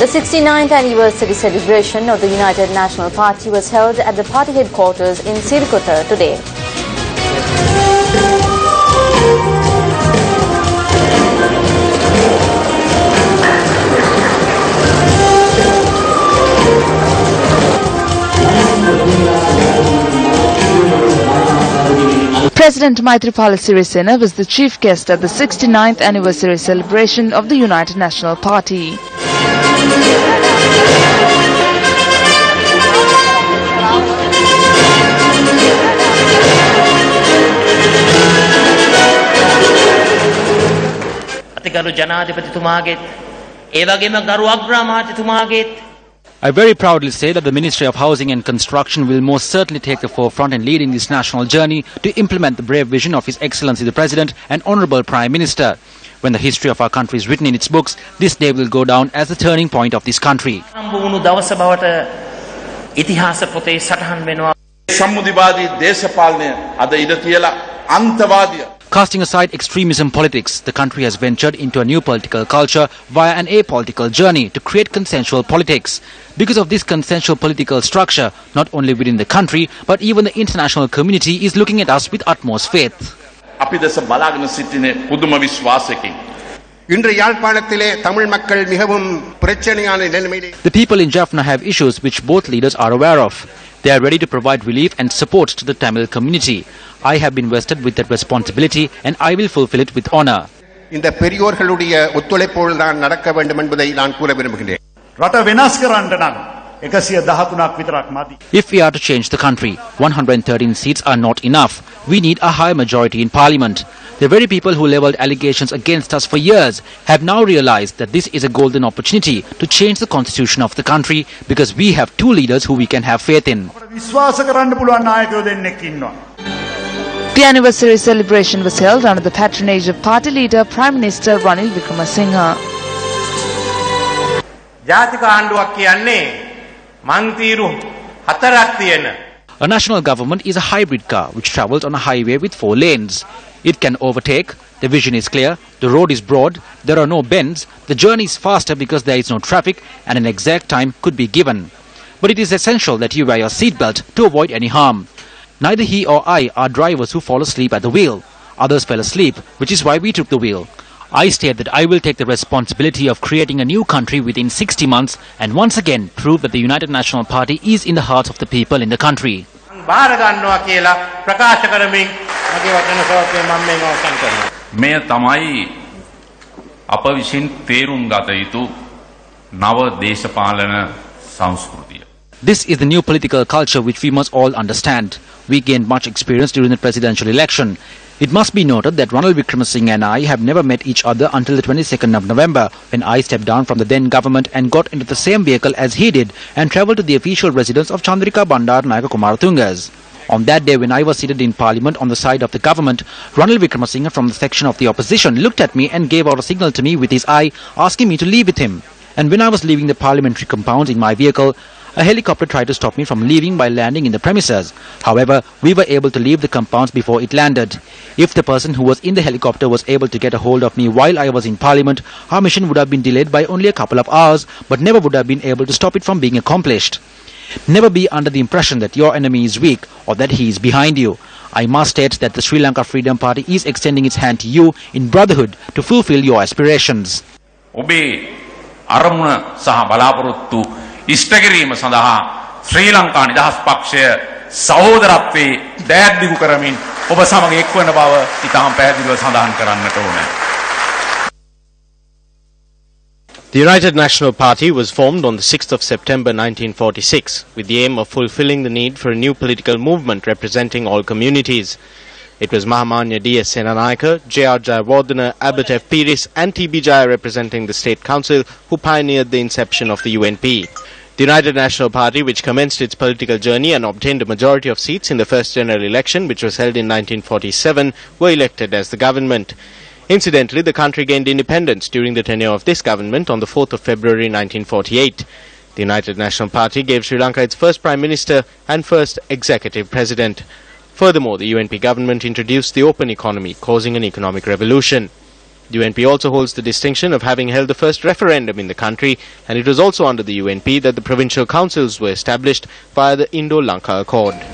The 69th anniversary celebration of the United National Party was held at the party headquarters in Sirikota today. President Maithripala Sirisena was the chief guest at the 69th anniversary celebration of the United National Party. I very proudly say that the Ministry of Housing and Construction will most certainly take the forefront and lead in this national journey to implement the brave vision of His Excellency the President and Honourable Prime Minister. When the history of our country is written in its books, this day will go down as the turning point of this country. Casting aside extremism politics, the country has ventured into a new political culture via an apolitical journey to create consensual politics. Because of this consensual political structure, not only within the country, but even the international community is looking at us with utmost faith. The people in Jaffna have issues which both leaders are aware of. They are ready to provide relief and support to the Tamil community. I have been vested with that responsibility and I will fulfill it with honor. If we are to change the country, 113 seats are not enough. We need a high majority in Parliament. The very people who levelled allegations against us for years have now realised that this is a golden opportunity to change the constitution of the country because we have two leaders who we can have faith in. The anniversary celebration was held under the patronage of party leader Prime Minister Ranil Wickremesinghe. A national government is a hybrid car which travels on a highway with 4 lanes. It can overtake, the vision is clear, the road is broad, there are no bends, the journey is faster because there is no traffic and an exact time could be given. But it is essential that you wear your seatbelt to avoid any harm. Neither he or I are drivers who fall asleep at the wheel. Others fell asleep, which is why we took the wheel. I state that I will take the responsibility of creating a new country within 60 months and once again prove that the United National Party is in the hearts of the people in the country. මේ තමයි අප විසින් තේරුම් ගත යුතු නව දේශපාලන සංස්කෘතිය. This is the new political culture which we must all understand. We gained much experience during the presidential election. It must be noted that Ranil Wickremesinghe and I have never met each other until the 22nd of November when I stepped down from the then government and got into the same vehicle as he did and travelled to the official residence of Chandrika Bandaranaike Kumaratungas. On that day when I was seated in Parliament on the side of the government, Ranil Wickremesinghe from the section of the opposition looked at me and gave out a signal to me with his eye asking me to leave with him. And when I was leaving the parliamentary compounds in my vehicle, a helicopter tried to stop me from leaving by landing in the premises. However, we were able to leave the compounds before it landed. If the person who was in the helicopter was able to get a hold of me while I was in Parliament, our mission would have been delayed by only a couple of hours, but never would have been able to stop it from being accomplished. Never be under the impression that your enemy is weak or that he is behind you. I must state that the Sri Lanka Freedom Party is extending its hand to you in brotherhood to fulfill your aspirations. ඉෂ්ට කිරීම සඳහා ශ්‍රී ලංකා නිදහස් පක්ෂය සහෝදරත්වයේ දෑත්දිගු කරමින් ඔබ සමග එක්වන බව ඉතාම පැහැදිලිව සඳහන් කරන්නට ඕනේ. The United National Party was formed on the 6th of September 1946 with the aim of fulfilling the need for a new political movement representing all communities. It was Mahamanya D.S. Senanayake, J.R. Jayawardena, Abbott F. Piris and T.B. Jaya representing the State Council who pioneered the inception of the UNP. The United National Party, which commenced its political journey and obtained a majority of seats in the first general election, which was held in 1947, were elected as the government. Incidentally, the country gained independence during the tenure of this government on the 4th of February 1948. The United National Party gave Sri Lanka its first Prime Minister and first Executive President. Furthermore, the UNP government introduced the open economy, causing an economic revolution. UNP also holds the distinction of having held the first referendum in the country, and it was also under the UNP that the provincial councils were established via the Indo-Lanka Accord.